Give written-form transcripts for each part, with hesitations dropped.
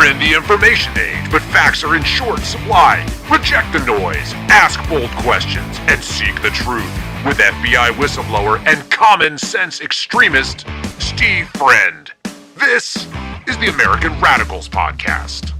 We're in the information age, but facts are in short supply. Reject the noise, ask bold questions, and seek the truth with FBI whistleblower and common sense extremist Steve Friend. This is the American Radicals Podcast.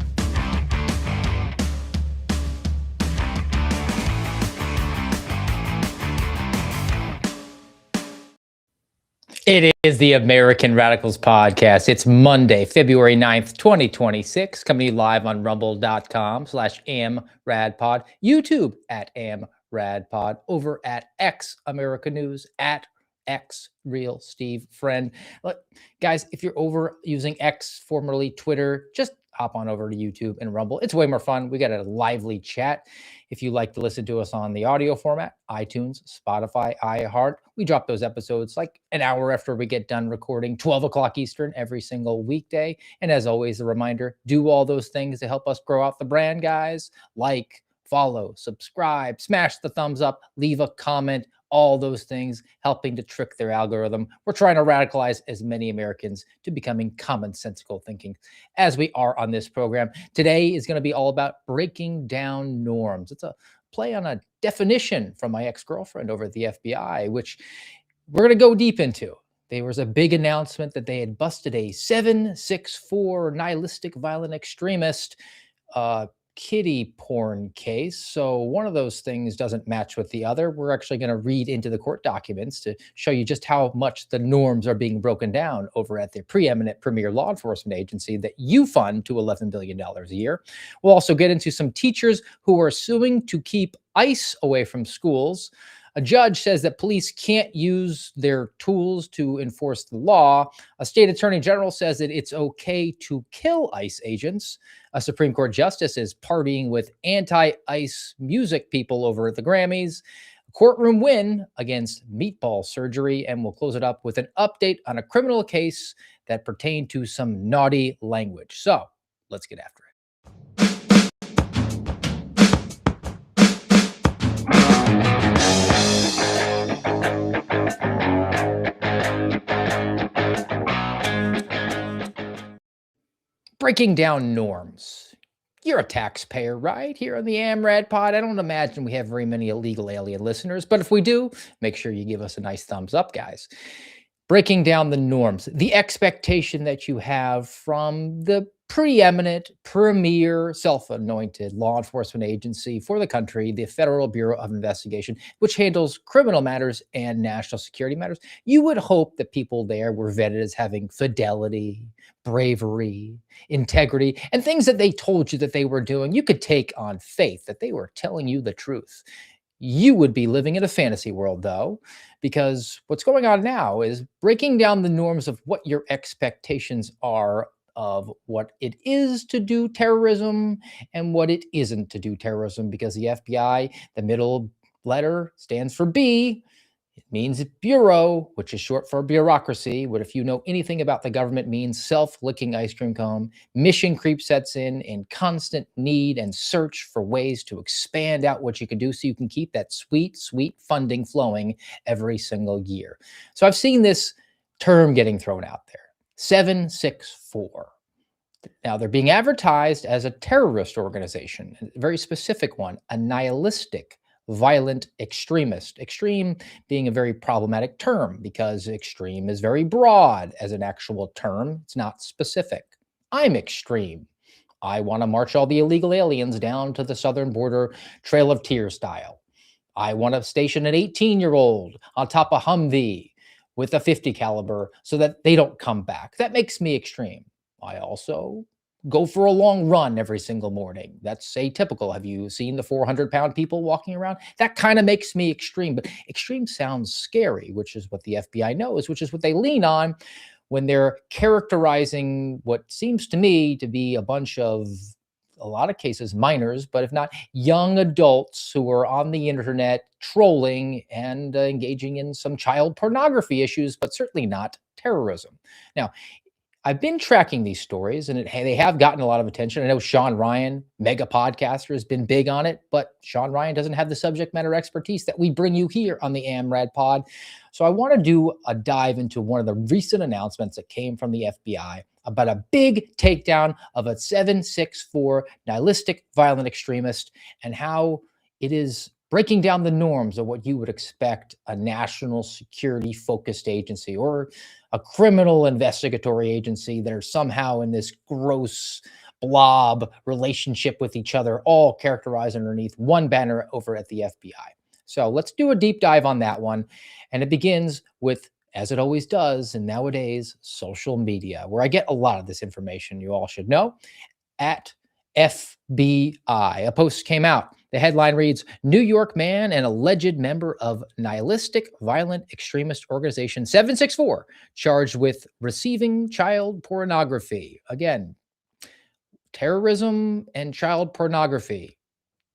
It is the American Radicals Podcast. It's Monday, February 9th, 2026, coming live on rumble.com/amradpod, YouTube at amradpod, over at X America News, at X Real Steve Friend. Look, guys, if you're over using X, formerly Twitter, just hop on over to YouTube and Rumble. It's way more fun. We got a lively chat. If you like to listen to us on the audio format, iTunes, Spotify, iHeart, we drop those episodes like an hour after we get done recording, 12 o'clock Eastern every single weekday. And as always, a reminder, do all those things to help us grow out the brand, guys. Like, follow, subscribe, smash the thumbs up, leave a comment, all those things helping to trick their algorithm. We're trying to radicalize as many Americans to becoming commonsensical thinking as we are on this program. Today is going to be all about breaking down norms. It's a play on a definition from my ex-girlfriend over at the FBI, which we're going to go deep into. There was a big announcement that they had busted a 764 nihilistic violent extremist kiddie porn case. So one of those things doesn't match with the other. We're actually going to read into the court documents to show you just how much the norms are being broken down over at the preeminent premier law enforcement agency that you fund to $11 billion a year. We'll also get into some teachers who are suing to keep ICE away from schools. A judge says that police can't use their tools to enforce the law. A state attorney general says that it's okay to kill ICE agents. A Supreme Court justice is partying with anti-ICE music people over at the Grammys. A courtroom win against meatball surgery. And we'll close it up with an update on a criminal case that pertained to some naughty language. So let's get after it. Breaking down norms. You're a taxpayer, right? Here on the AmRad Pod. I don't imagine we have very many illegal alien listeners, but if we do, make sure you give us a nice thumbs up, guys. Breaking down the norms, the expectation that you have from the preeminent, premier, self-anointed law enforcement agency for the country, the Federal Bureau of Investigation, which handles criminal matters and national security matters. You would hope that people there were vetted as having fidelity, bravery, integrity, and things that they told you that they were doing. You could take on faith that they were telling you the truth. You would be living in a fantasy world, though, because what's going on now is breaking down the norms of what your expectations are of what it is to do terrorism and what it isn't to do terrorism, because the FBI, the middle letter stands for B. It means bureau, which is short for bureaucracy, what, if you know anything about the government, means self-licking ice cream cone. Mission creep sets in constant need and search for ways to expand out what you can do so you can keep that sweet, sweet funding flowing every single year. So I've seen this term getting thrown out there, 764. Now, they're being advertised as a terrorist organization, a very specific one, a nihilistic violent extremist. Extreme being a very problematic term because extreme is very broad as an actual term. It's not specific. I'm extreme. I want to march all the illegal aliens down to the southern border, Trail of Tears style. I want to station an 18-year-old on top of Humvee with a 50 caliber so that they don't come back. That makes me extreme. I also go for a long run every single morning. That's atypical. Have you seen the 400-pound people walking around? That kind of makes me extreme, but extreme sounds scary, which is what the FBI knows, which is what they lean on when they're characterizing what seems to me to be a bunch of, a lot of cases, minors, but if not young adults who are on the internet trolling and engaging in some child pornography issues, but certainly not terrorism. Now, I've been tracking these stories and they have gotten a lot of attention. I know Sean Ryan, mega podcaster, has been big on it, but Sean Ryan doesn't have the subject matter expertise that we bring you here on the AMRAD pod. So I want to do a dive into one of the recent announcements that came from the FBI about a big takedown of a 764 nihilistic violent extremist and how it is breaking down the norms of what you would expect a national security focused agency or a criminal investigatory agency that are somehow in this gross blob relationship with each other, all characterized underneath one banner over at the FBI. So let's do a deep dive on that one. And it begins with, as it always does, and nowadays, social media, where I get a lot of this information you all should know, at FBI. A post came out. The headline reads, New York man and alleged member of nihilistic violent extremist organization 764 charged with receiving child pornography. Again, terrorism and child pornography.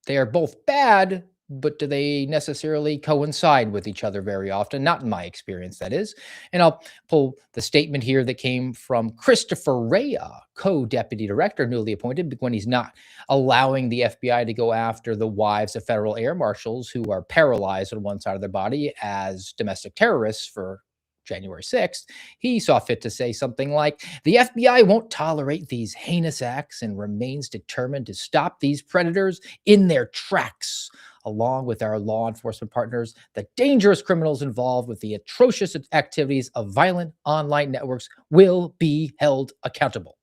They are both bad, but do they necessarily coincide with each other very often? Not in my experience, that is. And I'll pull the statement here that came from Christopher Rea, co-deputy director, newly appointed, when he's not allowing the FBI to go after the wives of federal air marshals who are paralyzed on one side of their body as domestic terrorists for January 6th, he saw fit to say something like, the FBI won't tolerate these heinous acts and remains determined to stop these predators in their tracks. Along with our law enforcement partners, the dangerous criminals involved with the atrocious activities of violent online networks will be held accountable.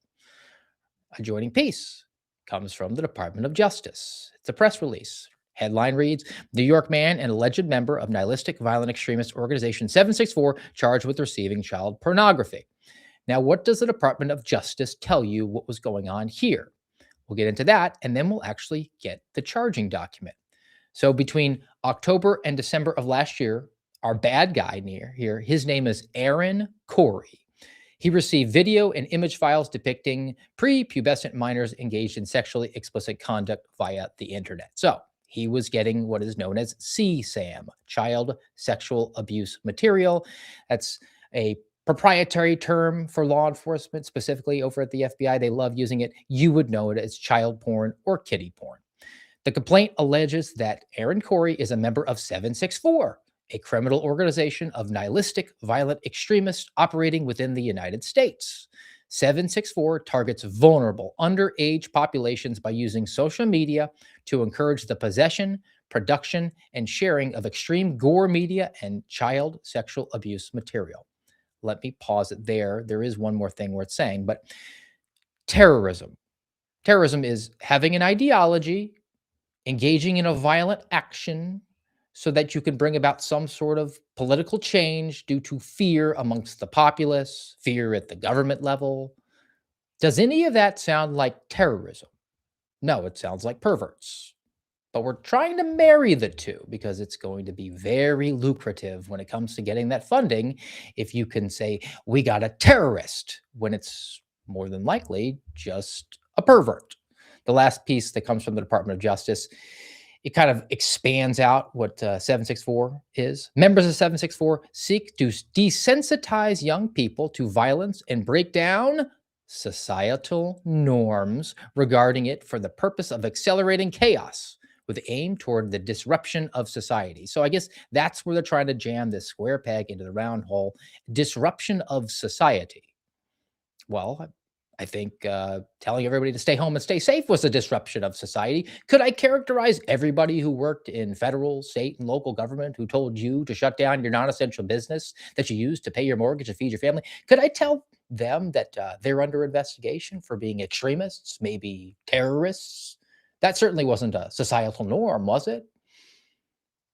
A joining piece comes from the Department of Justice. It's a press release. Headline reads, New York man and alleged member of nihilistic violent extremist organization 764 charged with receiving child pornography. Now, what does the Department of Justice tell you what was going on here? We'll get into that, and then we'll actually get the charging document. So between October and December of last year, our bad guy near here, his name is Aaron Corey. He received video and image files depicting prepubescent minors engaged in sexually explicit conduct via the internet. So he was getting what is known as CSAM, child sexual abuse material. That's a proprietary term for law enforcement, specifically over at the FBI. They love using it. You would know it as child porn or kiddie porn. The complaint alleges that Aaron Corey is a member of 764, a criminal organization of nihilistic violent extremists operating within the United States. 764 targets vulnerable underage populations by using social media to encourage the possession, production, and sharing of extreme gore media and child sexual abuse material. Let me pause it there. There is one more thing worth saying, but terrorism. Terrorism is having an ideology, engaging in a violent action so that you can bring about some sort of political change due to fear amongst the populace, fear at the government level. Does any of that sound like terrorism? No, it sounds like perverts. But we're trying to marry the two because it's going to be very lucrative when it comes to getting that funding if you can say, we got a terrorist, when it's more than likely just a pervert. The last piece that comes from the Department of Justice, it kind of expands out what 764 is. Members of 764 seek to desensitize young people to violence and break down societal norms regarding it for the purpose of accelerating chaos with aim toward the disruption of society. So I guess that's where they're trying to jam this square peg into the round hole, disruption of society. Well, I think telling everybody to stay home and stay safe was a disruption of society. Could I characterize everybody who worked in federal, state, and local government who told you to shut down your non-essential business that you use to pay your mortgage and feed your family? Could I tell them that they're under investigation for being extremists, maybe terrorists? That certainly wasn't a societal norm, was it?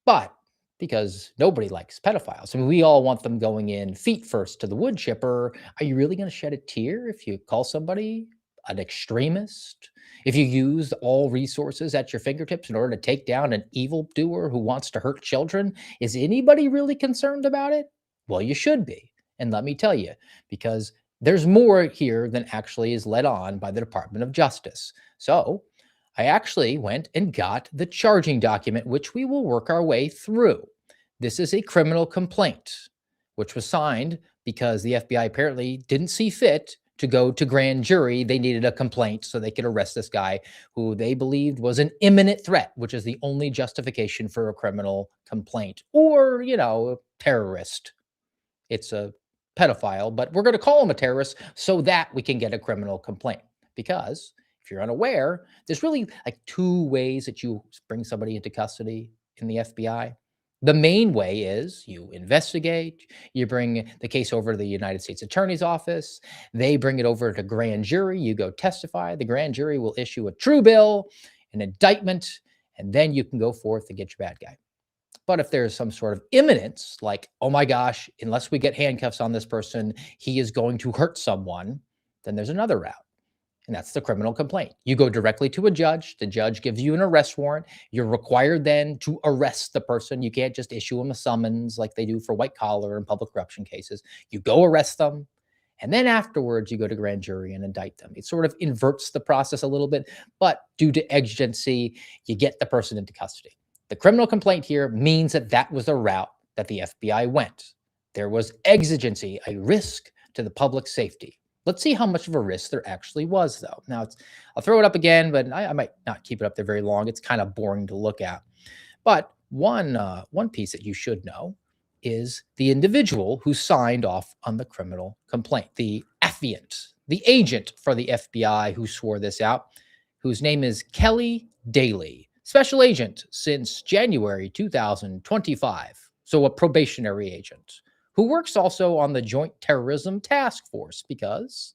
But because nobody likes pedophiles. I mean, we all want them going in feet first to the wood chipper. Are you really going to shed a tear if you call somebody an extremist? If you use all resources at your fingertips in order to take down an evildoer who wants to hurt children? Is anybody really concerned about it? Well, you should be. And let me tell you, because there's more here than actually is led on by the Department of Justice. So I actually went and got the charging document, which we will work our way through. This is a criminal complaint, which was signed because the FBI apparently didn't see fit to go to grand jury, they needed a complaint so they could arrest this guy who they believed was an imminent threat, which is the only justification for a criminal complaint, or, terrorist. It's a pedophile, but we're going to call him a terrorist so that we can get a criminal complaint. Because if you're unaware, there's really like two ways that you bring somebody into custody in the FBI. The main way is you investigate, you bring the case over to the United States Attorney's Office, they bring it over to grand jury, you go testify, the grand jury will issue a true bill, an indictment, and then you can go forth and get your bad guy. But if there's some sort of imminence, like, oh my gosh, unless we get handcuffs on this person, he is going to hurt someone, then there's another route. And that's the criminal complaint. You go directly to a judge. The judge gives you an arrest warrant. You're required then to arrest the person. You can't just issue them a summons like they do for white collar and public corruption cases. You go arrest them. And then afterwards, you go to grand jury and indict them. It sort of inverts the process a little bit, but due to exigency, you get the person into custody. The criminal complaint here means that that was the route that the FBI went. There was exigency, a risk to the public safety. Let's see how much of a risk there actually was, though. Now, I'll throw it up again, but I might not keep it up there very long. It's kind of boring to look at. But one piece that you should know is the individual who signed off on the criminal complaint, the affiant, the agent for the FBI who swore this out, whose name is Kelly Daly, special agent since January 2025, so a probationary agent, who works also on the Joint Terrorism Task Force because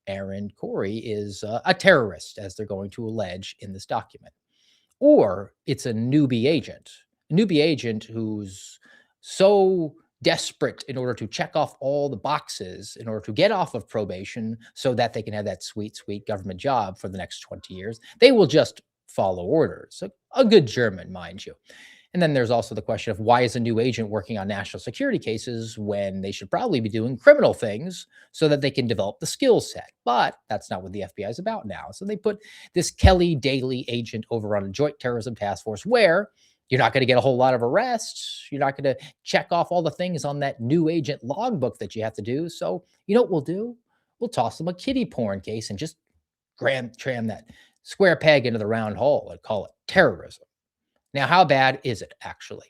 Aaron Corey is a terrorist, as they're going to allege in this document. Or it's a newbie agent who's so desperate in order to check off all the boxes in order to get off of probation so that they can have that sweet, sweet government job for the next 20 years. They will just follow orders. A good German, mind you. And then there's also the question of why is a new agent working on national security cases when they should probably be doing criminal things so that they can develop the skill set. But that's not what the FBI is about now. So they put this Kelly Daly agent over on a Joint Terrorism Task Force where you're not going to get a whole lot of arrests. You're not going to check off all the things on that new agent logbook that you have to do. So you know what we'll do? We'll toss them a kiddie porn case and just tram that square peg into the round hole and call it terrorism. Now, how bad is it actually?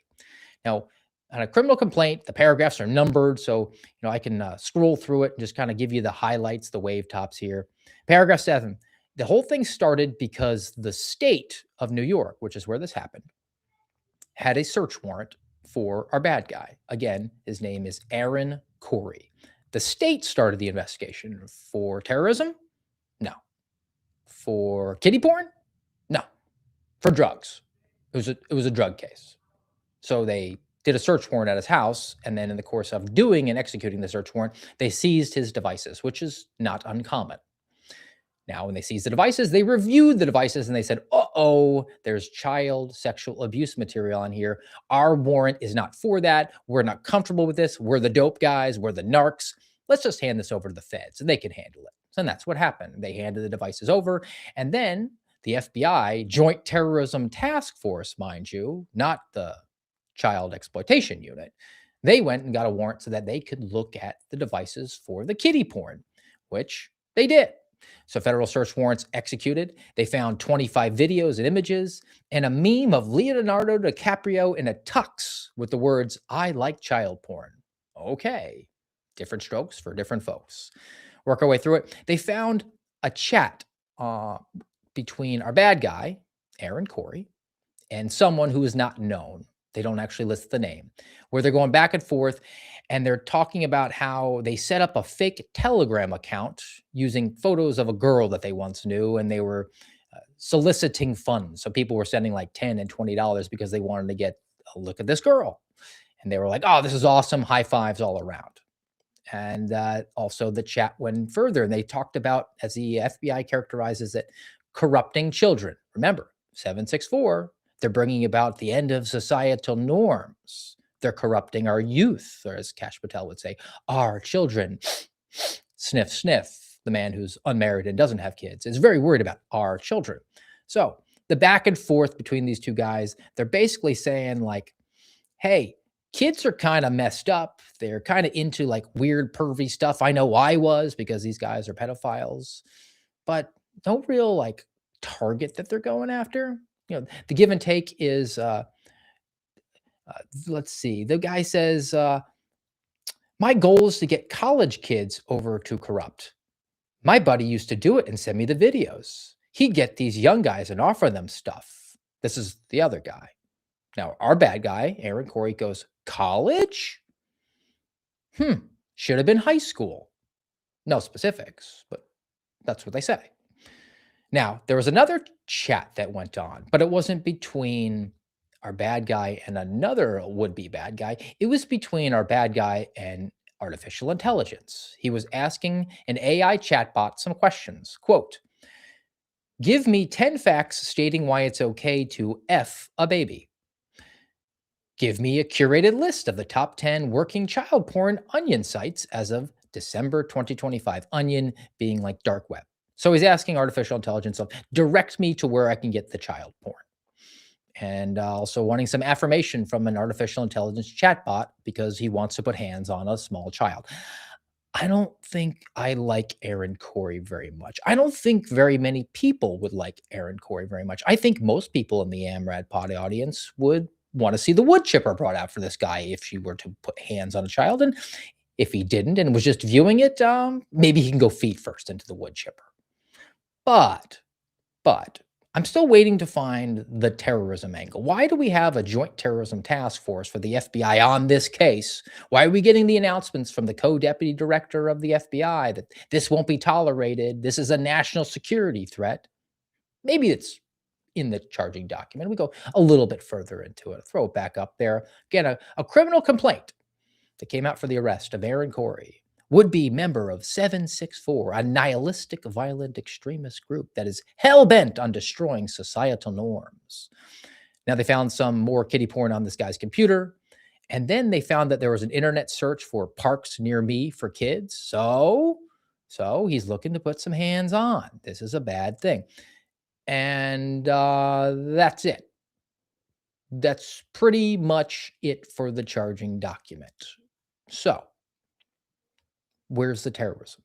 Now, on a criminal complaint, the paragraphs are numbered, so I can scroll through it and just kind of give you the highlights, the wave tops here. Paragraph 7, the whole thing started because the state of New York, which is where this happened, had a search warrant for our bad guy. Again, his name is Aaron Corey. The state started the investigation for terrorism? No. For kiddie porn? No. For drugs. It was a drug case. So they did a search warrant at his house, and then in the course of doing and executing the search warrant, they seized his devices, which is not uncommon. Now, when they seized the devices, they reviewed the devices and they said, uh-oh, there's child sexual abuse material on here. Our warrant is not for that. We're not comfortable with this. We're the dope guys. We're the narcs. Let's just hand this over to the feds and they can handle it. So that's what happened. They handed the devices over, and then the FBI, Joint Terrorism Task Force, mind you, not the Child Exploitation Unit, they went and got a warrant so that they could look at the devices for the kiddie porn, which they did. So federal search warrants executed. They found 25 videos and images and a meme of Leonardo DiCaprio in a tux with the words, "I like child porn." Okay, different strokes for different folks. Work our way through it. They found a chat between our bad guy, Aaron Corey, and someone who is not known. They don't actually list the name, where they're going back and forth, and they're talking about how they set up a fake Telegram account using photos of a girl that they once knew, and they were soliciting funds. So people were sending like $10 and $20 because they wanted to get a look at this girl. And they were like, oh, this is awesome. High fives all around. And also the chat went further, and they talked about, as the FBI characterizes it, corrupting children. Remember, 764, they're bringing about the end of societal norms. They're corrupting our youth, or as Kash Patel would say, our children. Sniff, sniff. The man who's unmarried and doesn't have kids is very worried about our children. So the back and forth between these two guys, they're basically saying like, hey, Kids are kind of messed up. They're kind of into like weird, pervy stuff. I know I was because these guys are pedophiles, but no real like target that they're going after. The give and take is, let's see, the guy says, my goal is to get college kids over to corrupt. My buddy used to do it and send me the videos. He'd get these young guys and offer them stuff. This is the other guy. Now, our bad guy, Aaron Corey, goes, college? Should have been high school. No specifics, but that's what they say. Now, there was another chat that went on, but it wasn't between our bad guy and another would-be bad guy. It was between our bad guy and artificial intelligence. He was asking an AI chatbot some questions. Quote, give me 10 facts stating why it's okay to F a baby. Give me a curated list of the top 10 working child porn onion sites as of December 2025. Onion being like dark web. So he's asking artificial intelligence of direct me to where I can get the child porn. And also wanting some affirmation from an artificial intelligence chatbot because he wants to put hands on a small child. I don't think I like Aaron Corey very much. I don't think very many people would like Aaron Corey very much. I think most people in the AmRad Pod audience would want to see the wood chipper brought out for this guy if she were to put hands on a child. And if he didn't and was just viewing it, maybe he can go feet first into the wood chipper. But I'm still waiting to find the terrorism angle. Why do we have a joint terrorism task force for the FBI on this case? Why are we getting the announcements from the co-deputy director of the FBI that this won't be tolerated? This is a national security threat. Maybe it's in the charging document. We go a little bit further into it. Throw it back up there. Again, a criminal complaint that came out for the arrest of Aaron Corey, would-be member of 764, a nihilistic violent extremist group that is hell-bent on destroying societal norms. Now, they found some more kiddie porn on this guy's computer, and then they found that there was an internet search for parks near me for kids. So he's looking to put some hands on. This is a bad thing. And that's it. That's pretty much it for the charging document. So, where's the terrorism?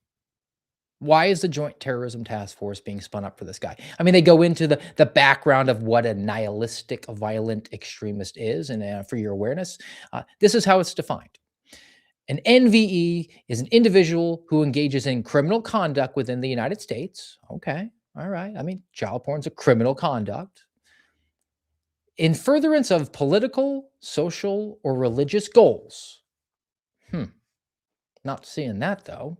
Why is the Joint Terrorism Task Force being spun up for this guy? I mean, they go into the background of what a nihilistic, violent extremist is, and for your awareness, this is how it's defined. An NVE is an individual who engages in criminal conduct within the United States. Okay, all right. I mean, child porn's a criminal conduct. In furtherance of political, social, or religious goals. Not seeing that, though.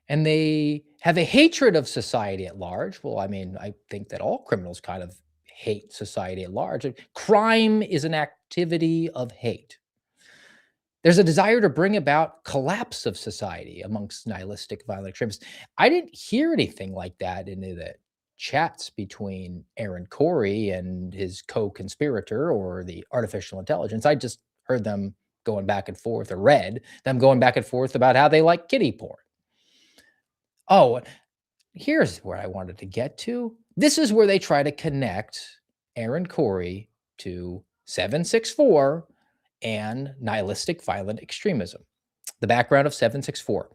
And they have a hatred of society at large. Well, I mean, I think that all criminals kind of hate society at large. Crime is an activity of hate. There's a desire to bring about collapse of society amongst nihilistic violent extremists. I didn't hear anything like that in the chats between Aaron Corey and his co-conspirator or the artificial intelligence. I just heard them going back and forth, or read them going back and forth about how they like kiddie porn. Oh, here's where I wanted to get to. This is where they try to connect Aaron Corey to 764 and nihilistic violent extremism. The background of 764.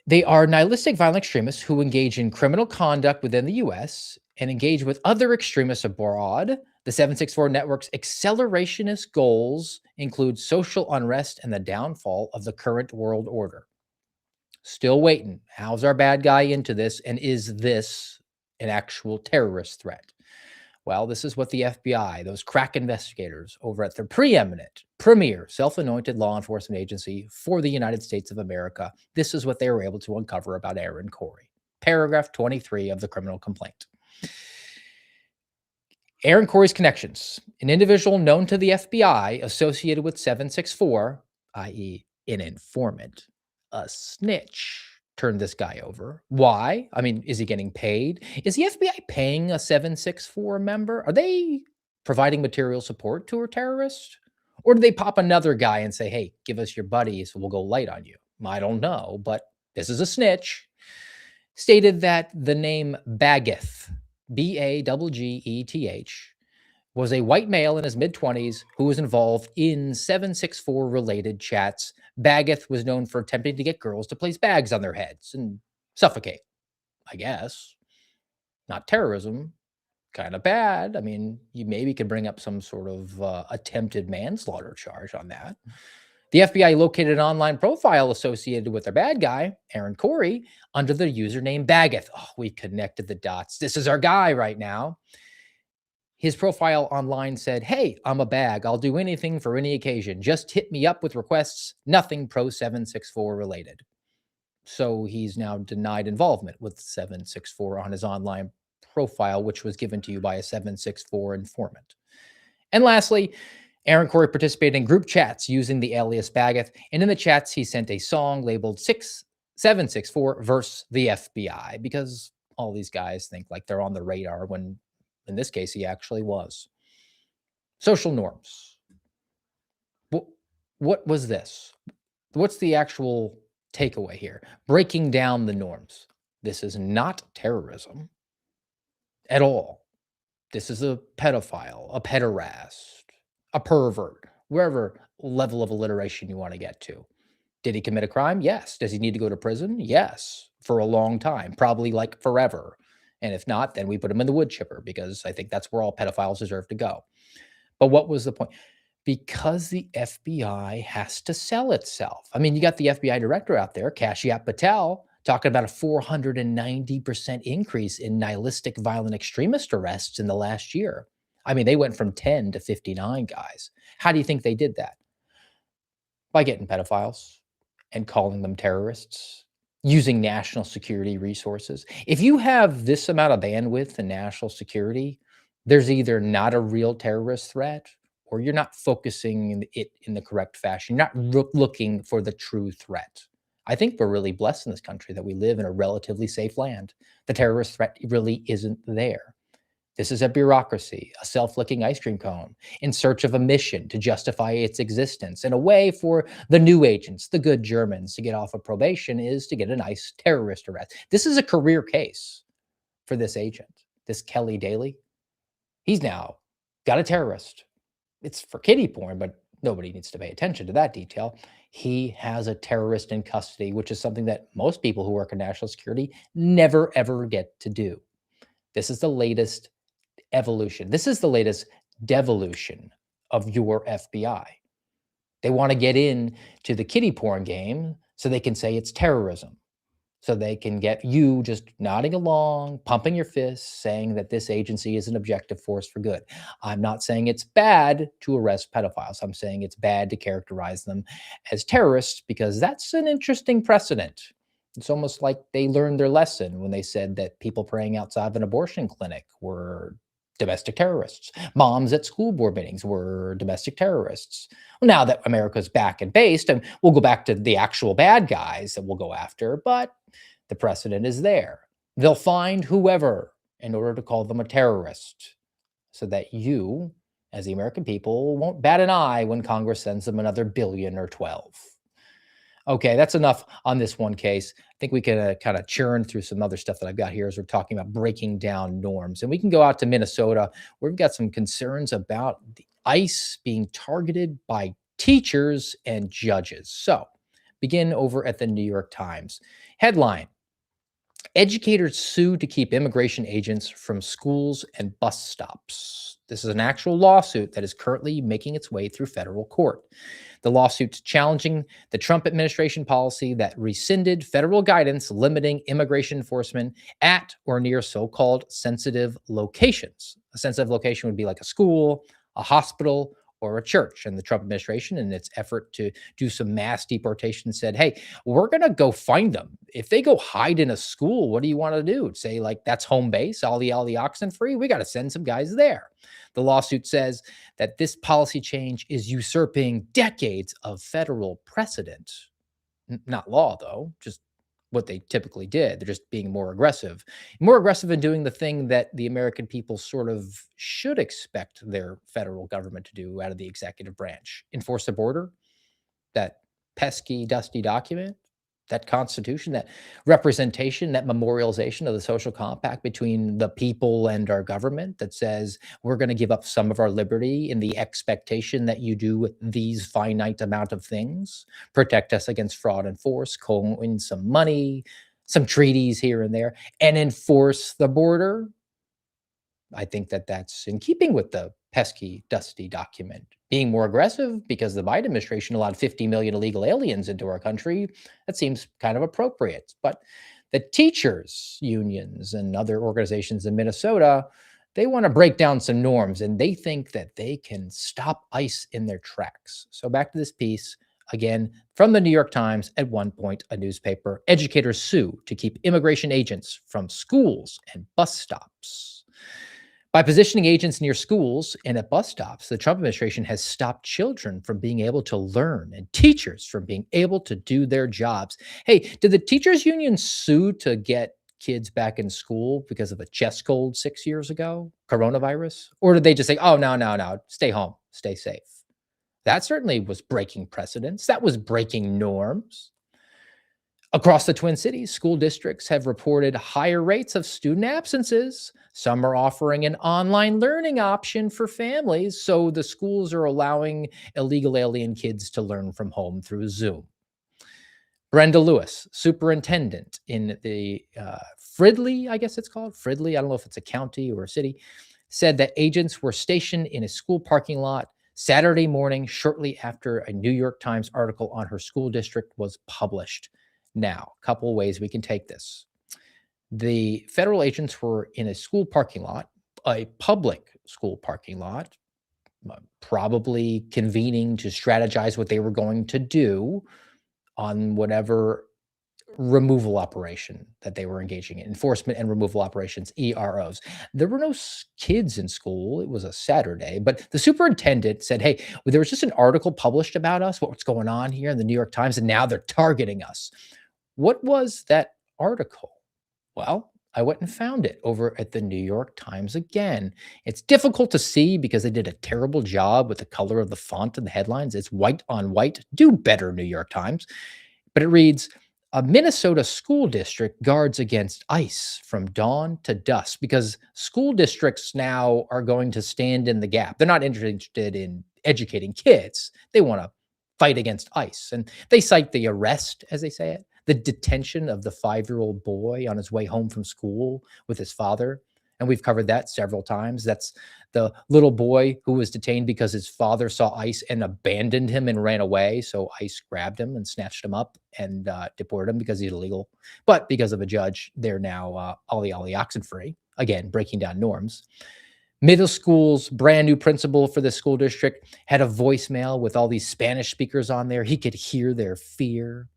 They are nihilistic violent extremists who engage in criminal conduct within the U.S. and engage with other extremists abroad. The 764 network's accelerationist goals include social unrest and the downfall of the current world order. Still waiting. How's our bad guy into this? And is this an actual terrorist threat? Well, this is what the FBI, those crack investigators over at the premier self-anointed law enforcement agency for the United States of America, this is what they were able to uncover about Aaron Corey. Paragraph 23 of the criminal complaint. Aaron Corey's connections, an individual known to the FBI associated with 764, i.e. an informant, a snitch, turned this guy over. Why? I mean, is he getting paid? Is the FBI paying a 764 member? Are they providing material support to a terrorist? Or do they pop another guy and say, hey, give us your buddy so we'll go light on you? I don't know, but this is a snitch. Stated that the name Baggeth, Baggeth, was a white male in his mid-20s who was involved in 764 related chats. Baggeth was known for attempting to get girls to place bags on their heads and suffocate, I guess. Not terrorism, kind of bad. I mean, you maybe could bring up some sort of attempted manslaughter charge on that. The FBI located an online profile associated with their bad guy, Aaron Corey, under the username Baggeth. Oh, we connected the dots. This is our guy right now. His profile online said, "Hey, I'm a bag. I'll do anything for any occasion. Just hit me up with requests. Nothing Pro 764 related." So he's now denied involvement with 764 on his online profile, which was given to you by a 764 informant. And lastly, Aaron Corey participated in group chats using the alias Baggeth, and in the chats, he sent a song labeled 764 verse the FBI, because all these guys think like they're on the radar when in this case he actually was. Social norms. What was this? What's the actual takeaway here? Breaking down the norms. This is not terrorism at all. This is a pedophile, a pederast, a pervert, wherever level of alliteration you want to get to. Did he commit a crime? Yes. Does he need to go to prison? Yes. For a long time, probably like forever. And if not, then we put him in the wood chipper, because I think that's where all pedophiles deserve to go. But what was the point? Because the FBI has to sell itself. I mean, you got the FBI director out there, Kashyap Patel, talking about a 490% increase in nihilistic violent extremist arrests in the last year. I mean, they went from 10 to 59 guys. How do you think they did that? By getting pedophiles and calling them terrorists, using national security resources. If you have this amount of bandwidth in national security, there's either not a real terrorist threat, or you're not focusing it in the correct fashion. You're not looking for the true threat. I think we're really blessed in this country that we live in a relatively safe land. The terrorist threat really isn't there. This is a bureaucracy, a self-licking ice cream cone, in search of a mission to justify its existence. And a way for the new agents, the good Germans, to get off of probation is to get a nice terrorist arrest. This is a career case for this agent, this Kelly Daly. He's now got a terrorist. It's for kiddie porn, but nobody needs to pay attention to that detail. He has a terrorist in custody, which is something that most people who work in national security never, ever get to do. This is the latest evolution. This is the latest devolution of your FBI. They want to get in to the kiddie porn game so they can say it's terrorism. So they can get you just nodding along, pumping your fists, saying that this agency is an objective force for good. I'm not saying it's bad to arrest pedophiles. I'm saying it's bad to characterize them as terrorists, because that's an interesting precedent. It's almost like they learned their lesson when they said that people praying outside of an abortion clinic were domestic terrorists. Moms at school board meetings were domestic terrorists. Well, now that America's back and based, and we'll go back to the actual bad guys that we'll go after, but the precedent is there. They'll find whoever in order to call them a terrorist, so that you, as the American people, won't bat an eye when Congress sends them another billion or 12. Okay, that's enough on this one case. I think we can kind of churn through some other stuff that I've got here as we're talking about breaking down norms. And we can go out to Minnesota, where we've got some concerns about the ICE being targeted by teachers and judges. So begin over at the New York Times. Headline: Educators sue to keep immigration agents from schools and bus stops. This is an actual lawsuit that is currently making its way through federal court. The lawsuit's challenging the Trump administration policy that rescinded federal guidance limiting immigration enforcement at or near so-called sensitive locations. A sensitive location would be like a school, a hospital, or a church. And the Trump administration, in its effort to do some mass deportation, said, hey, we're going to go find them. If they go hide in a school, what do you want to do? Say, like, that's home base, all the oxen free? We got to send some guys there. The lawsuit says that this policy change is usurping decades of federal precedent. Not law, though, just what they typically did. They're just being more aggressive in doing the thing that the American people sort of should expect their federal government to do out of the executive branch. Enforce the border, that pesky, dusty document. that Constitution, that representation, that memorialization of the social compact between the people and our government that says we're going to give up some of our liberty in the expectation that you do these finite amount of things, protect us against fraud and force, coin some money, some treaties here and there, and enforce the border. I think that that's in keeping with the pesky, dusty document. Being more aggressive because the Biden administration allowed 50 million illegal aliens into our country, that seems kind of appropriate. But the teachers' unions and other organizations in Minnesota, they want to break down some norms and they think that they can stop ICE in their tracks. So back to this piece. Again, from the New York Times, at one point, a newspaper. Educators sue to keep immigration agents from schools and bus stops. By positioning agents near schools and at bus stops, the Trump administration has stopped children from being able to learn and teachers from being able to do their jobs. Hey, did the teachers union sue to get kids back in school because of a chest cold 6 years ago, coronavirus? Or did they just say, oh, no, stay home, stay safe? That certainly was breaking precedents. That was breaking norms. Across the Twin Cities, school districts have reported higher rates of student absences. Some are offering an online learning option for families, so the schools are allowing illegal alien kids to learn from home through Zoom. Brenda Lewis, superintendent in the Fridley, I guess it's called, Fridley, I don't know if it's a county or a city, said that agents were stationed in a school parking lot Saturday morning shortly after a New York Times article on her school district was published. Now, a couple of ways we can take this. The federal agents were in a school parking lot, a public school parking lot, probably convening to strategize what they were going to do on whatever removal operation that they were engaging in, enforcement and removal operations, EROs. There were no kids in school. It was a Saturday, but the superintendent said, hey, there was just an article published about us, what's going on here in the New York Times, and now they're targeting us. What was that article? Well, I went and found it over at the New York Times again. It's difficult to see because they did a terrible job with the color of the font and the headlines. It's white on white. Do better, New York Times. But it reads, a Minnesota school district guards against ICE from dawn to dusk because school districts now are going to stand in the gap. They're not interested in educating kids. They want to fight against ICE. And they cite the arrest, as they say it, the detention of the 5-year-old boy on his way home from school with his father. And we've covered that several times. That's the little boy who was detained because his father saw ICE and abandoned him and ran away. So ICE grabbed him and snatched him up and deported him because he's illegal. But because of a judge, they're now ollie oxen-free. Again, breaking down norms. Middle school's brand new principal for the school district had a voicemail with all these Spanish speakers on there. He could hear their fear.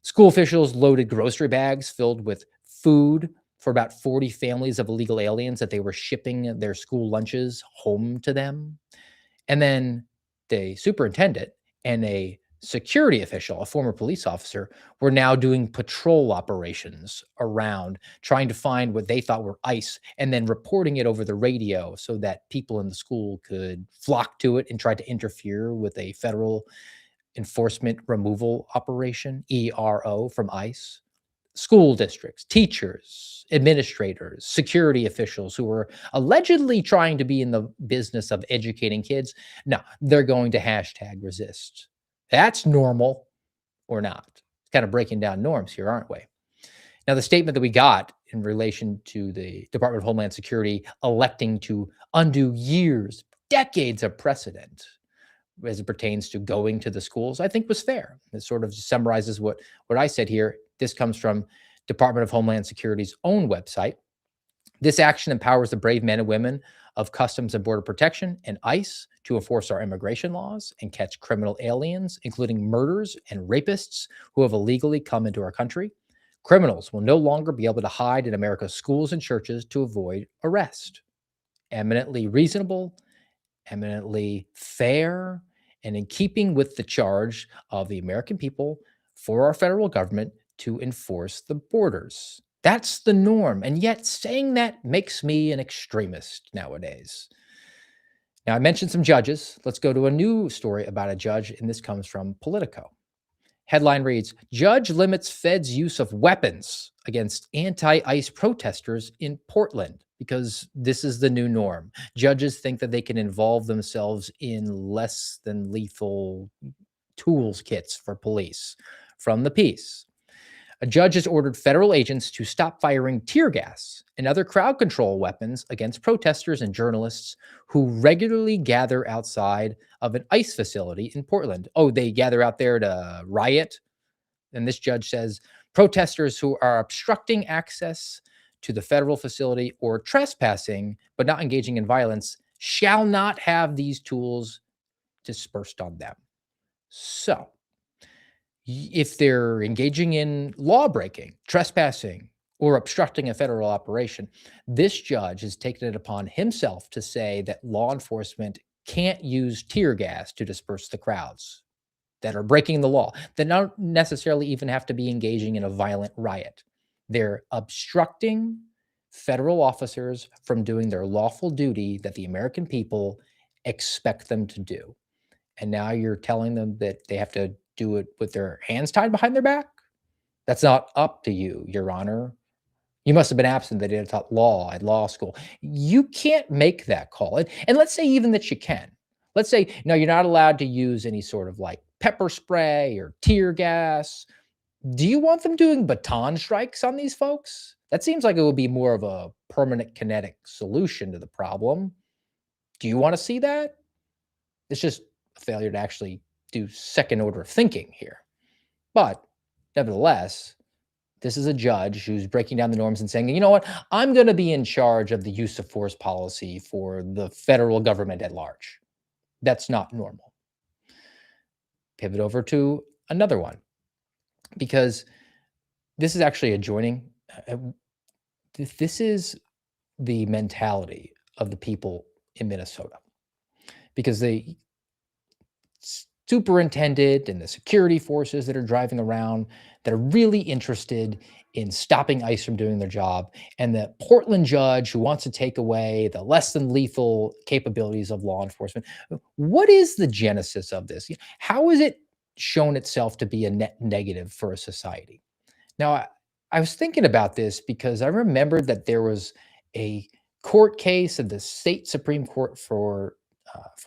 School officials loaded grocery bags filled with food for about 40 families of illegal aliens that they were shipping their school lunches home to them. And then the superintendent and a security official, a former police officer, were now doing patrol operations around trying to find what they thought were ICE and then reporting it over the radio so that people in the school could flock to it and try to interfere with a federal enforcement removal operation, ERO, from ICE. School districts, teachers, administrators, security officials who were allegedly trying to be in the business of educating kids. No, they're going to hashtag resist. That's normal or not. It's kind of breaking down norms here, aren't we? Now, the statement that we got in relation to the Department of Homeland Security electing to undo years, decades of precedent as it pertains to going to the schools, I think was fair. It sort of summarizes what I said here. This comes from Department of Homeland Security's own website. This action empowers the brave men and women of Customs and Border Protection and ICE to enforce our immigration laws and catch criminal aliens, including murderers and rapists who have illegally come into our country. Criminals will no longer be able to hide in America's schools and churches to avoid arrest. Eminently reasonable, eminently fair, and in keeping with the charge of the American people for our federal government to enforce the borders. That's the norm. And yet saying that makes me an extremist nowadays. Now, I mentioned some judges. Let's go to a new story about a judge, and this comes from Politico. Headline reads, Judge limits Fed's use of weapons against anti-ICE protesters in Portland because this is the new norm. Judges think that they can involve themselves in less than lethal tools kits for police. From the piece, a judge has ordered federal agents to stop firing tear gas and other crowd control weapons against protesters and journalists who regularly gather outside of an ICE facility in Portland. Oh, they gather out there to riot? And this judge says protesters who are obstructing access to the federal facility or trespassing but not engaging in violence shall not have these tools dispersed on them. So, if they're engaging in law breaking, trespassing, or obstructing a federal operation, this judge has taken it upon himself to say that law enforcement can't use tear gas to disperse the crowds that are breaking the law, that don't necessarily even have to be engaging in a violent riot. They're obstructing federal officers from doing their lawful duty that the American people expect them to do. And now you're telling them that they have to do it with their hands tied behind their back? That's not up to you, Your Honor. You must have been absent. They did taught law at law school. You can't make that call. And let's say even that you can. Let's say, no, you're not allowed to use any sort of like pepper spray or tear gas. Do you want them doing baton strikes on these folks? That seems like it would be more of a permanent kinetic solution to the problem. Do you want to see that? It's just a failure to actually do second order thinking here. But nevertheless, this is a judge who's breaking down the norms and saying, you know what, I'm going to be in charge of the use of force policy for the federal government at large. That's not normal. Pivot over to another one, because this is actually adjoining. This is the mentality of the people in Minnesota, because the superintendent and the security forces that are driving around that are really interested in stopping ICE from doing their job, and the Portland judge who wants to take away the less than lethal capabilities of law enforcement. What is the genesis of this? How has it shown itself to be a net negative for a society? Now, I was thinking about this because I remembered that there was a court case of the state Supreme Court for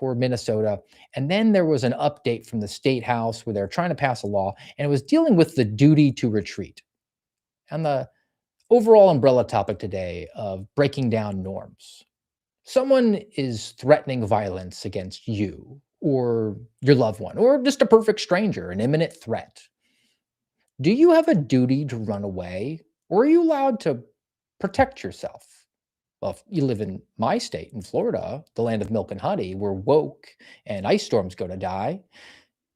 Minnesota. And then there was an update from the state house where they're trying to pass a law, and it was dealing with the duty to retreat and the overall umbrella topic today of breaking down norms. Someone is threatening violence against you or your loved one, or just a perfect stranger, an imminent threat. Do you have a duty to run away, or are you allowed to protect yourself? Well, if you live in my state, in Florida, the land of milk and honey, where woke and ice storms go to die,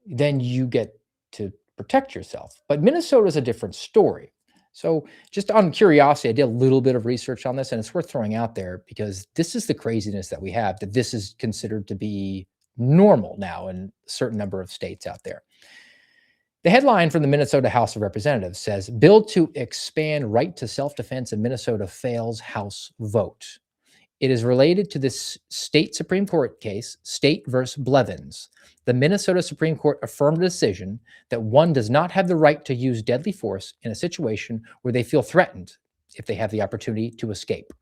then you get to protect yourself. But Minnesota is a different story. So just on curiosity, I did a little bit of research on this, and it's worth throwing out there because this is the craziness that we have, that this is considered to be normal now in a certain number of states out there. The headline from the Minnesota House of Representatives says, Bill to expand right to self-defense in Minnesota fails House vote. It is related to this state Supreme Court case, State versus Blevins. The Minnesota Supreme Court affirmed a decision that one does not have the right to use deadly force in a situation where they feel threatened if they have the opportunity to escape.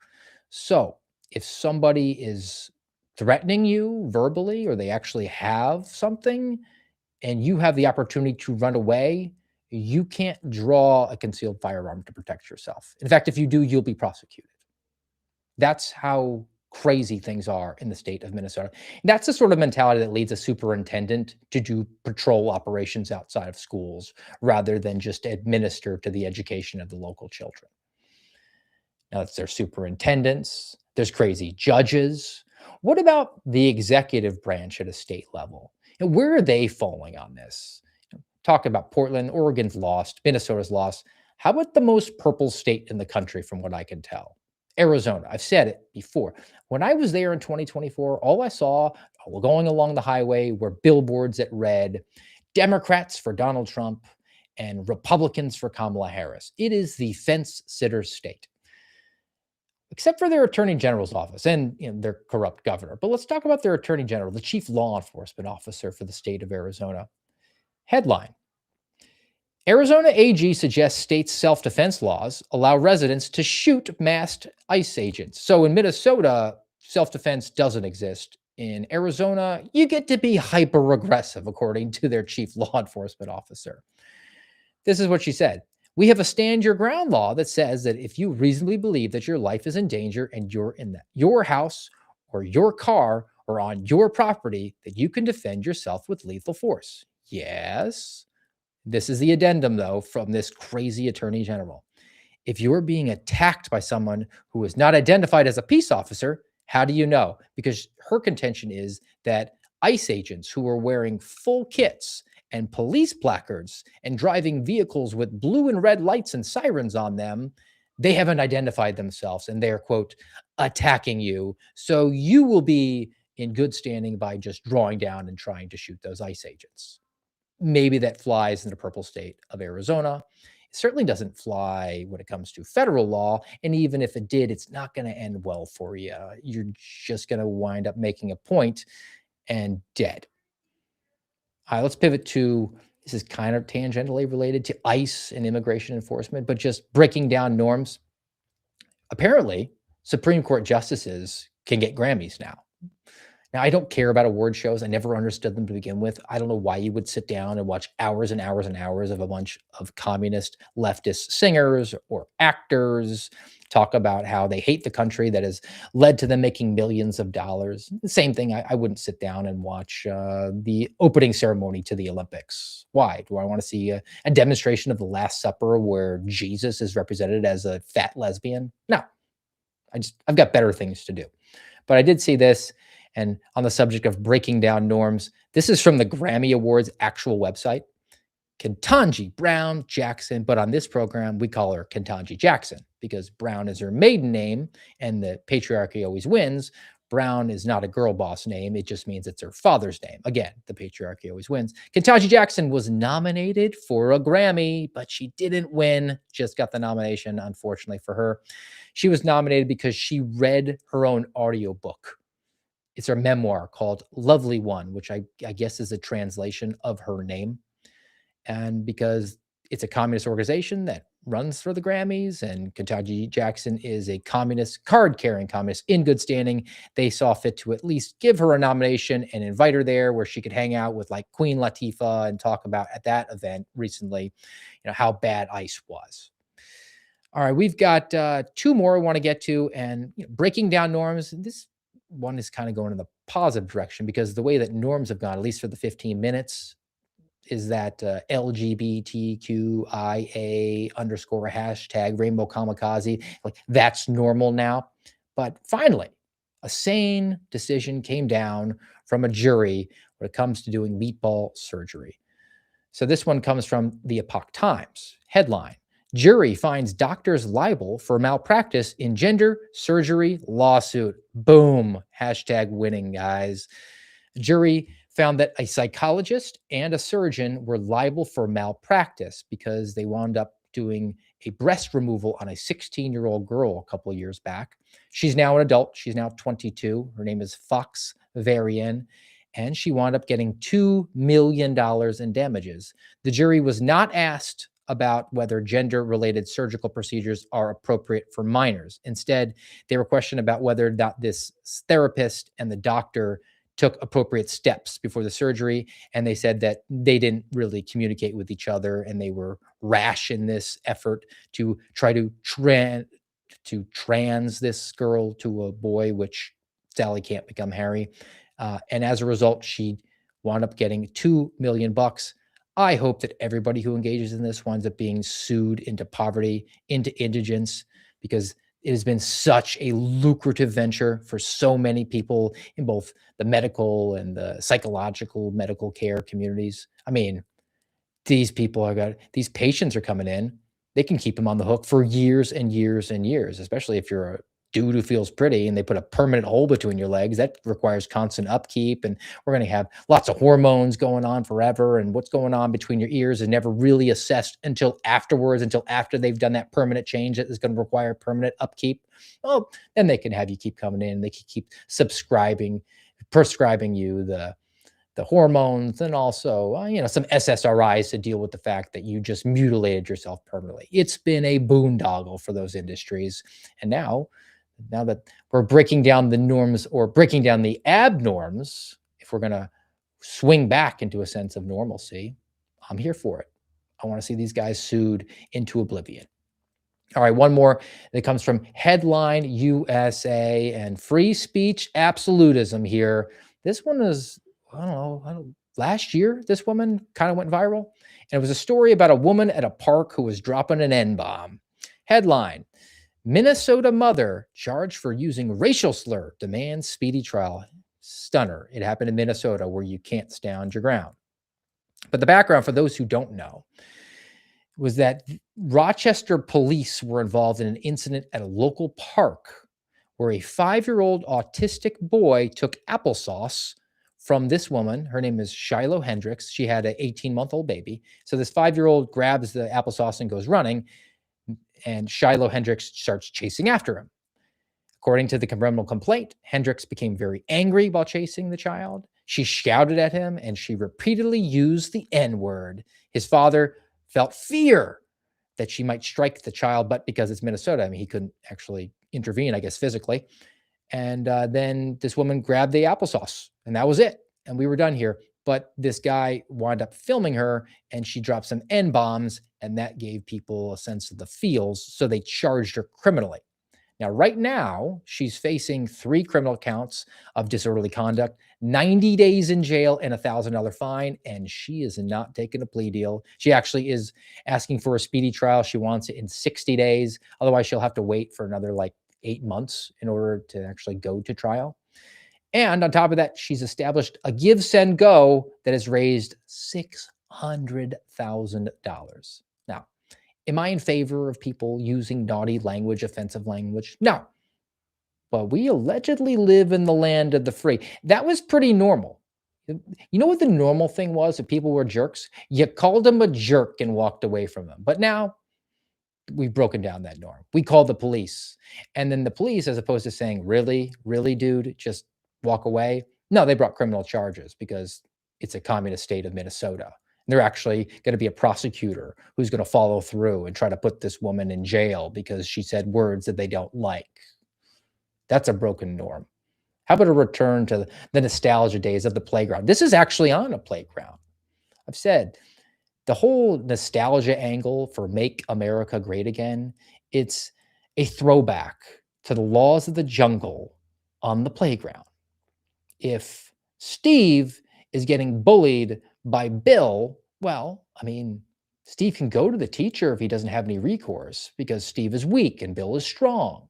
So if somebody is threatening you verbally, or they actually have something, and you have the opportunity to run away, you can't draw a concealed firearm to protect yourself. In fact, if you do, you'll be prosecuted. That's how crazy things are in the state of Minnesota. That's the sort of mentality that leads a superintendent to do patrol operations outside of schools rather than just administer to the education of the local children. Now, it's their superintendents, there's crazy judges. What about the executive branch at a state level? And where are they falling on this? Talk about Portland, Oregon's lost, Minnesota's lost. How about the most purple state in the country, from what I can tell? Arizona. I've said it before. When I was there in 2024, all I saw going along the highway were billboards that read, Democrats for Donald Trump and Republicans for Kamala Harris. It is the fence sitter state, except for their attorney general's office and their corrupt governor. But let's talk about their attorney general, the chief law enforcement officer for the state of Arizona. Headline: Arizona AG suggests states' self-defense laws allow residents to shoot masked ICE agents. So in Minnesota, self-defense doesn't exist. In Arizona, you get to be hyper aggressive, according to their chief law enforcement officer. This is what she said. We have a stand your ground law that says that if you reasonably believe that your life is in danger and you're in your house or your car or on your property, that you can defend yourself with lethal force. Yes. This is the addendum, though, from this crazy attorney general. If you're being attacked by someone who is not identified as a peace officer, how do you know? Because her contention is that ICE agents who are wearing full kits and police placards and driving vehicles with blue and red lights and sirens on them, they haven't identified themselves and they're, quote, attacking you. So you will be in good standing by just drawing down and trying to shoot those ICE agents. Maybe that flies in the purple state of Arizona. It certainly doesn't fly when it comes to federal law. And even if it did, it's not going to end well for you. You're just going to wind up making a point and dead. All right, let's pivot to, this is kind of tangentially related to ICE and immigration enforcement, but just breaking down norms. Apparently, Supreme Court justices can get Grammys now. Now, I don't care about award shows. I never understood them to begin with. I don't know why you would sit down and watch hours and hours and hours of a bunch of communist leftist singers or actors talk about how they hate the country that has led to them making millions of dollars. The same thing, I wouldn't sit down and watch the opening ceremony to the Olympics. Why? Do I want to see a demonstration of the Last Supper where Jesus is represented as a fat lesbian? No, I've got better things to do. But I did see this. And on the subject of breaking down norms, this is from the Grammy Awards actual website. Ketanji Brown Jackson, but on this program, we call her Ketanji Jackson because Brown is her maiden name and the patriarchy always wins. Brown is not a girl boss name. It just means it's her father's name. Again, the patriarchy always wins. Ketanji Jackson was nominated for a Grammy, but she didn't win, just got the nomination, unfortunately for her. She was nominated because she read her own audiobook. It's her memoir called Lovely One, which I guess is a translation of her name. And because it's a communist organization that runs for the Grammys, and Ketanji Jackson is a communist, card-carrying communist in good standing, they saw fit to at least give her a nomination and invite her there where she could hang out with like Queen Latifah and talk about at that event recently, how bad ICE was. All right, we've got two more I want to get to, and breaking down norms. This one is kind of going in the positive direction because the way that norms have gone, at least for the 15 minutes, is that LGBTQIA _ hashtag rainbow kamikaze, like that's normal now. But finally, a sane decision came down from a jury when it comes to doing meatball surgery. So this one comes from the Epoch Times. Headline: Jury finds doctors liable for malpractice in gender surgery lawsuit. Boom. Hashtag winning, guys. Jury found that a psychologist and a surgeon were liable for malpractice because they wound up doing a breast removal on a 16-year-old girl a couple of years back. She's now an adult. She's now 22. Her name is Fox Varian, and she wound up getting $2 million in damages. The jury was not asked about whether gender-related surgical procedures are appropriate for minors. Instead, they were questioned about whether or not this therapist and the doctor took appropriate steps before the surgery, and they said that they didn't really communicate with each other, and they were rash in this effort to try to trans this girl to a boy, which Sally can't become Harry. And as a result, she wound up getting $2 million. I hope that everybody who engages in this winds up being sued into poverty, into indigence, because it has been such a lucrative venture for so many people in both the medical and the psychological medical care communities. I mean, these patients are coming in. They can keep them on the hook for years and years and years, especially if you're a dude who feels pretty and they put a permanent hole between your legs. That requires constant upkeep, and we're going to have lots of hormones going on forever, and what's going on between your ears is never really assessed until afterwards, until after they've done that permanent change that is going to require permanent upkeep. Well, then they can have you keep coming in. They can keep prescribing you the the hormones, and also, some SSRIs to deal with the fact that you just mutilated yourself permanently. It's been a boondoggle for those industries. And now that we're breaking down the norms or breaking down the abnorms, if we're going to swing back into a sense of normalcy, I'm here for it. I want to see these guys sued into oblivion. All right, one more that comes from Headline USA and free speech absolutism here. This one is, I don't know, last year, this woman kind of went viral. And it was a story about a woman at a park who was dropping an N-bomb. Headline, Minnesota mother charged for using racial slur demands speedy trial. Stunner. It happened in Minnesota where you can't stand your ground. But the background, for those who don't know, was that Rochester police were involved in an incident at a local park where a 5-year-old autistic boy took applesauce from this woman. Her name is Shiloh Hendricks. She had an 18-month-old baby. So this 5-year-old grabs the applesauce and goes running, and Shiloh Hendricks starts chasing after him. According to the criminal complaint, Hendricks became very angry while chasing the child. She shouted at him, and she repeatedly used the N-word. His father felt fear that she might strike the child, but because it's Minnesota, he couldn't actually intervene, I guess, physically. And then this woman grabbed the applesauce, and that was it. And we were done here. But this guy wound up filming her, and she dropped some N-bombs, and that gave people a sense of the feels, so they charged her criminally. Now, right now, she's facing 3 criminal counts of disorderly conduct, 90 days in jail, and a $1,000 fine, and she is not taking a plea deal. She actually is asking for a speedy trial. She wants it in 60 days. Otherwise, she'll have to wait for another 8 months in order to actually go to trial. And on top of that, she's established a give, send, go that has raised $600,000. Now, am I in favor of people using naughty language, offensive language? No. But we allegedly live in the land of the free. That was pretty normal. You know what the normal thing was if people were jerks? You called them a jerk and walked away from them. But now we've broken down that norm. We call the police. And then the police, as opposed to saying, really, dude, just walk away. No, they brought criminal charges because it's a communist state of Minnesota. They're actually going to be a prosecutor who's going to follow through and try to put this woman in jail because she said words that they don't like. That's a broken norm. How about a return to the nostalgia days of the playground? This is actually on a playground. I've said the whole nostalgia angle for Make America Great Again, it's a throwback to the laws of the jungle on the playground. If Steve is getting bullied by Bill, well, Steve can go to the teacher if he doesn't have any recourse because Steve is weak and Bill is strong.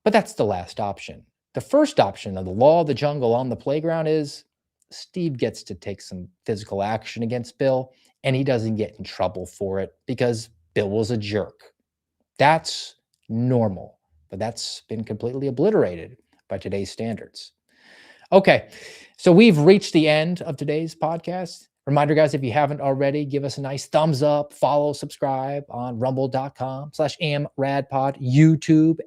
But that's the last option. The first option of the law of the jungle on the playground is Steve gets to take some physical action against Bill, and he doesn't get in trouble for it because Bill was a jerk. That's normal, but that's been completely obliterated by today's standards. Okay, so we've reached the end of today's podcast. Reminder, guys, if you haven't already, give us a nice thumbs up, follow, subscribe on rumble.com/amradpod, YouTube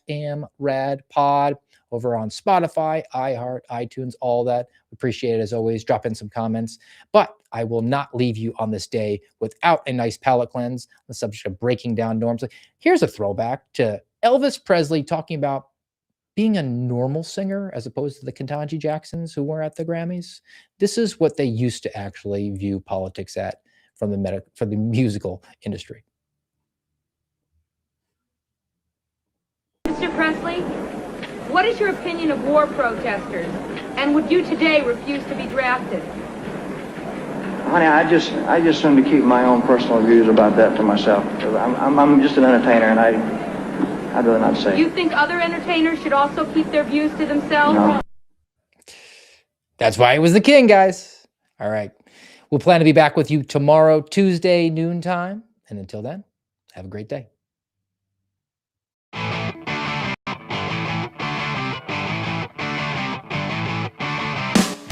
@amradpod, over on Spotify, iHeart, iTunes, all that. We appreciate it as always. Drop in some comments. But I will not leave you on this day without a nice palate cleanse on the subject of breaking down norms. Here's a throwback to Elvis Presley talking about being a normal singer as opposed to the Ketanji Jacksons who were at the Grammys. This is what they used to actually view politics at from the musical industry. Mr. Presley, what is your opinion of war protesters? And would you today refuse to be drafted? Honey, I just seem to keep my own personal views about that to myself. I'm just an entertainer, and I'd rather not say. You think other entertainers should also keep their views to themselves? No. That's why he was the king, guys. All right. We'll plan to be back with you tomorrow, Tuesday, noontime. And until then, have a great day.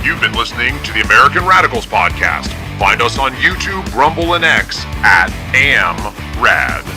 You've been listening to the American Radicals Podcast. Find us on YouTube, Rumble, and X @AmRad.